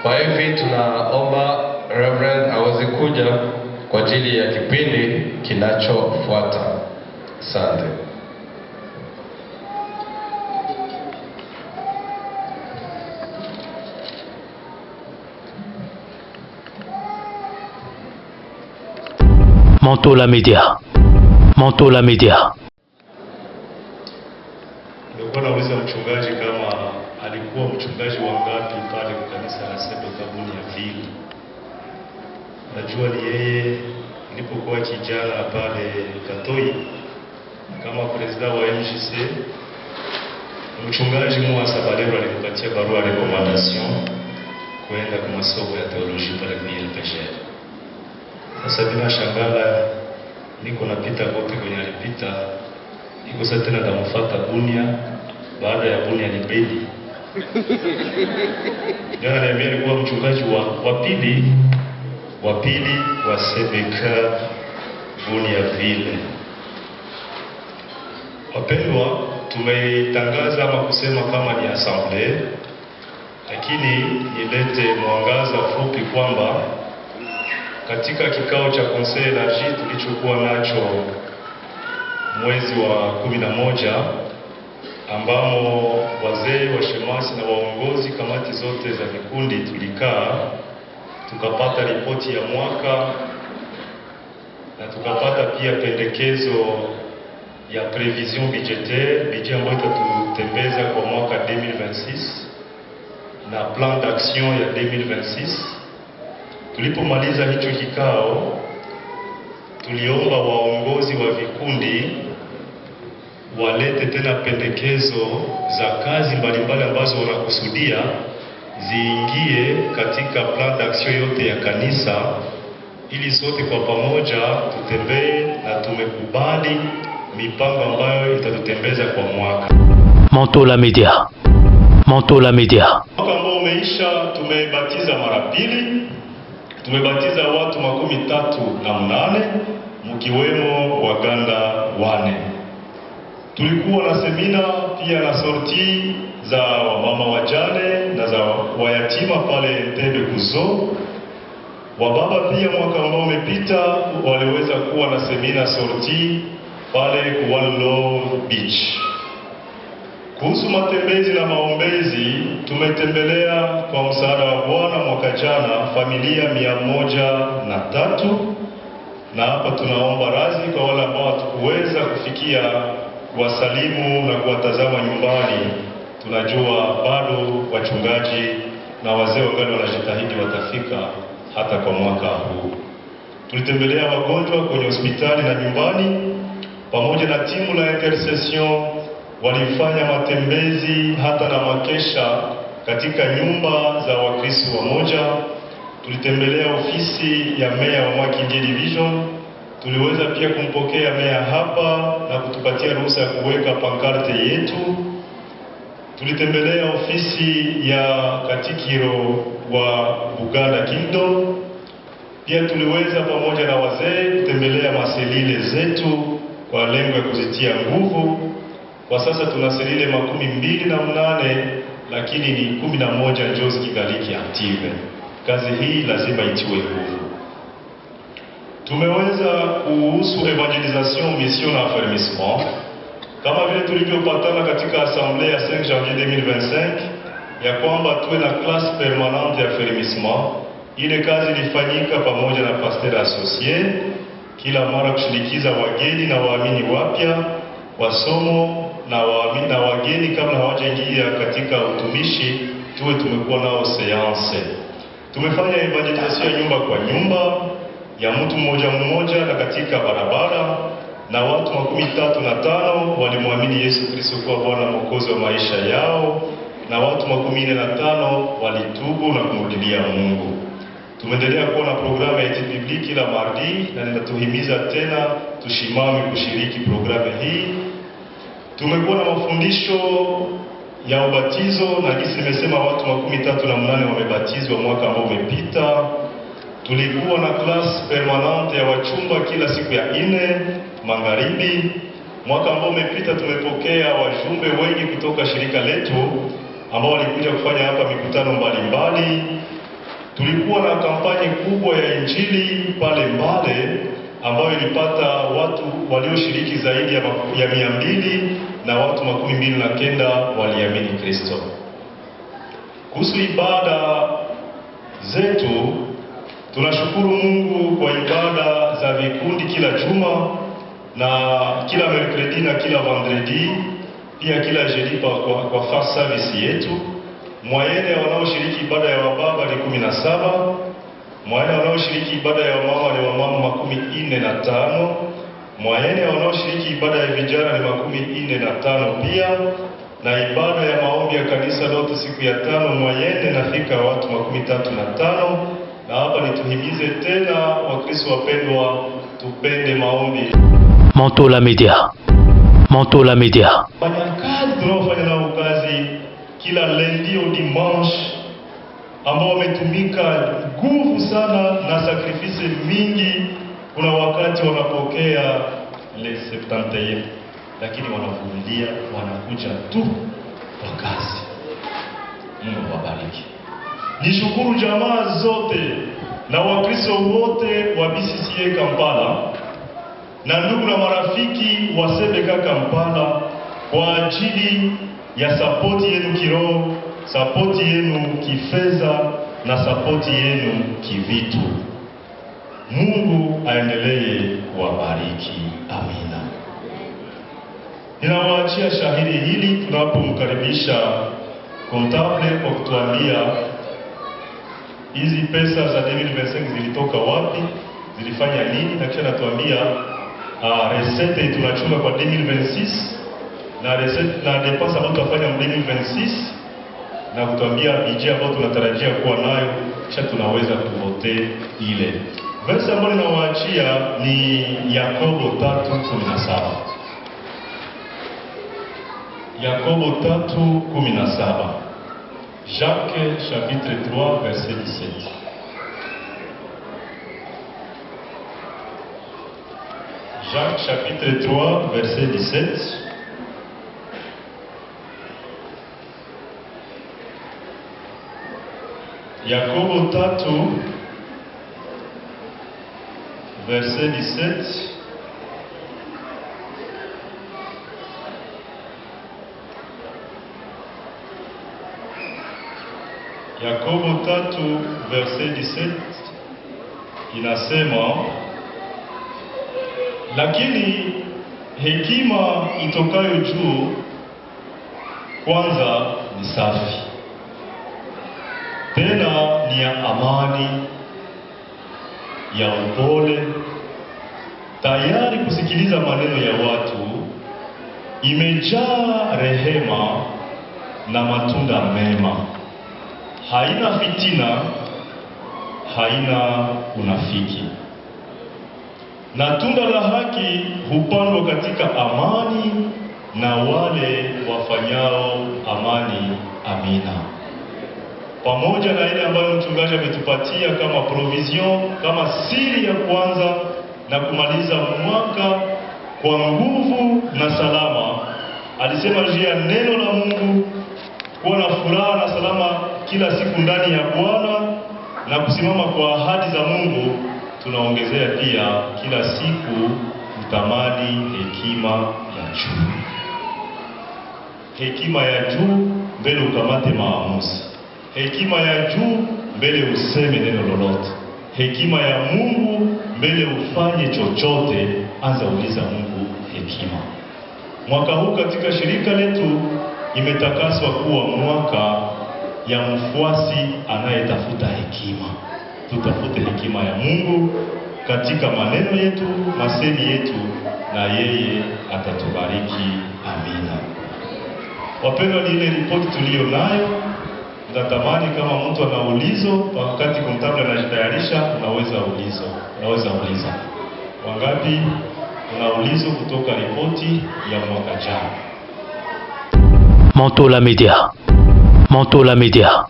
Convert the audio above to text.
Kwa hivi tunaomba Reverend aweze kuja kwa ajili ya kipindi kinachofuata. Asante. Mantola Media. Mantola Media. Nilikuwa nauliza mchungaji kama alikuwa mchungaji wangapi pale kwa kanisa la Sebeka Bunia. Najua ni yeye nilipokuwa kijana pale Katoi kama president wa MJC. Mchungaji Mwasa Balero alinipatia barua ya recommendation kwenda kwa masomo ya teolojia pale kwa LPG. Sasa bila shangala niko napita kote kwenye alipita. Niko sasa tena ndamfuata Bunia, baada ya Bunia ni Bedi. Jana niambia alikuwa mchungaji wa pili wa Sebeka Bunia vile. Wapendwa, tumetangaza ama kusema kama ni assemblee, lakini nilete mwangaza fupi kwamba katika kikao cha conseil élargi tulichokuwa nacho mwezi wa 11 ambamo wazee wa shemasi na waongozi kamati zote za vikundi tulikaa, tukapata ripoti ya mwaka na tukapata pia pendekezo ya prevision budgetaire, budget ambayo itatutembeza kwa mwaka 2026 na plan d'action ya 2026. Tulipomaliza hicho kikao, tuliomba waongozi wa vikundi walete tena pendekezo za kazi mbalimbali ambazo wanakusudia ziingie katika plan d'action yote ya kanisa, ili sote kwa pamoja tutembee, na tumekubali mipango ambayo itatutembeza kwa mwaka. Mantola Media. Mantola Media. Mwaka ambao umeisha tumebatiza mara pili. Tumebatiza watu 38 mkiwemo Waganda 4. Tulikuwa na semina pia na sorti za wamama wajane na za wayatima pale Entebbe Kuzo. Wababa pia mwaka ambao umepita waliweza kuwa na semina sorti pale Kualo Beach. Kuhusu matembezi na maombezi, tumetembelea kwa msaada wa Bwana mwaka jana familia 103, na hapa tunaomba radhi kwa wale ambao hatukuweza kufikia kuwasalimu na kuwatazama nyumbani. Tunajua bado wachungaji na wazee wangali wanajitahidi watafika hata kwa mwaka huu. Tulitembelea wagonjwa kwenye hospitali na nyumbani, pamoja na timu la intercession walifanya matembezi hata na makesha katika nyumba za Wakristo wamoja. Tulitembelea ofisi ya meya wa Makindye Division. Tuliweza pia kumpokea meya hapa na kutupatia ruhusa ya kuweka pankarte yetu. Tulitembelea ofisi ya katikiro wa Buganda Kingdom. Pia tuliweza pamoja na wazee kutembelea maselile zetu kwa lengo ya kuzitia nguvu. Kwa sasa tuna selile 28, lakini ni 11 ndio zikigaliki active. Kazi hii lazima itiwe nguvu. Tumeweza kuhusu evangelisation, mission na affermissement. Kama vile tulivyopatana katika assemblée ya 5 janvier 2025 ya kwamba tuwe na classe permanente ya affermissement. Ile kazi ilifanyika pamoja na pasteur associé, kila mara kushirikiza wageni na waamini wapya wasomo na wageni kabla hawajaingia katika utumishi, tuwe tumekuwa nao seance. Tumefanya evangelisation nyumba kwa nyumba, ya mtu mmoja na katika barabara, na watu 35 walimwamini Yesu Kristo kuwa Bwana Mwokozi wa maisha yao, na watu 45 walitubu na kumrudilia Mungu. Tumeendelea kuwa na programu ya etude biblique kila mardi, na ninatuhimiza tena tushimame kushiriki programu hii. Tumekuwa na mafundisho ya ubatizo, na jinsi nimesema watu 38 wamebatizwa mwaka ambao umepita. Tulikuwa na class permanente ya wachumba kila siku ya 4 magharibi. Mwaka ambao umepita tumepokea wajumbe wengi kutoka shirika letu ambao walikuja kufanya hapa mikutano mbalimbali. Tulikuwa na kampanye kubwa ya Injili pale Mbale ambayo ilipata watu walioshiriki zaidi ya 200 na watu 29 waliamini Kristo. Kuhusu ibada zetu, tunashukuru Mungu kwa ibada za vikundi kila juma na kila mercredi na kila vendredi, pia kila jeudi kwa first service yetu. Mwayene wanaoshiriki ibada ya wababa ni 17, mwayene wanaoshiriki ibada ya wamama ni wamama 45, mwayene wanaoshiriki ibada ya vijana ni 45 pia, na ibada ya maombi ya kanisa lote siku ya 5 mwayene nafika watu 35. Na hapa nituhimize tena Wakristo wapendwa, tupende maombi. Manteau la Média. Manteau la Média. Wafanyakazi tunaofanya nao kazi kila lundi au dimanche, ambao wametumika nguvu sana na sacrifice mingi, kuna wakati wanapokea les 71, lakini wanavumilia, wanakuja tu kwa kazi. Mungu wabariki. Nishukuru jamaa zote na Wakristo wote wa BCCA Kampala na ndugu na marafiki wa Sebeka Kampala kwa ajili ya sapoti yenu kiroho, sapoti yenu kifedha na sapoti yenu kivitu. Mungu aendelee kuwabariki. Amina. Ninawaachia shahidi hili tunapomkaribisha kontable kwa kutuambia hizi pesa za 2025 zilitoka wapi, zilifanya nini, na kisha natuambia resete tunachunga kwa 2026 na resete na depense ambayo tutafanya 2026, na kutuambia budget ambayo tunatarajia kuwa nayo, kisha tunaweza kuvote ile. Verse ambayo ninawaachia ni Yakobo 3:17. Yakobo 3:17. Jacques chapitre 3 verset 17. Jacques chapitre 3 verset 17. Yakobo 3 verset 17. Yakobo 3 verset 17 inasema, lakini hekima itokayo juu kwanza ni safi, tena ni ya amani, ya upole, tayari kusikiliza maneno ya watu, imejaa rehema na matunda mema, haina fitina, haina unafiki. Na tunda la haki hupandwa katika amani na wale wafanyao amani. Amina. Pamoja na ile ambayo mchungaji ametupatia kama provision, kama siri ya kwanza na kumaliza mwaka kwa nguvu na salama, alisema juu ya neno la Mungu, kuwa na furaha na salama kila siku ndani ya Bwana na kusimama kwa ahadi za Mungu. Tunaongezea pia kila siku utamani hekima ya juu. Hekima ya juu mbele ukamate maamuzi. Hekima ya juu mbele useme neno lolote. Hekima ya Mungu mbele ufanye chochote, anza uliza Mungu hekima. Mwaka huu katika shirika letu imetakaswa kuwa mwaka ya mfuasi anayetafuta hekima. Tutafute hekima ya Mungu katika maneno yetu, masemi yetu, na yeye atatubariki. Amina. Wapendwa, ni ile ripoti tuliyo nayo. Natamani kama mtu ana ulizo wakati kontable anajitayarisha, unaweza uliza. Wangapi una ulizo kutoka ripoti ya mwaka jana? Manteau la Média. Manteau la Média.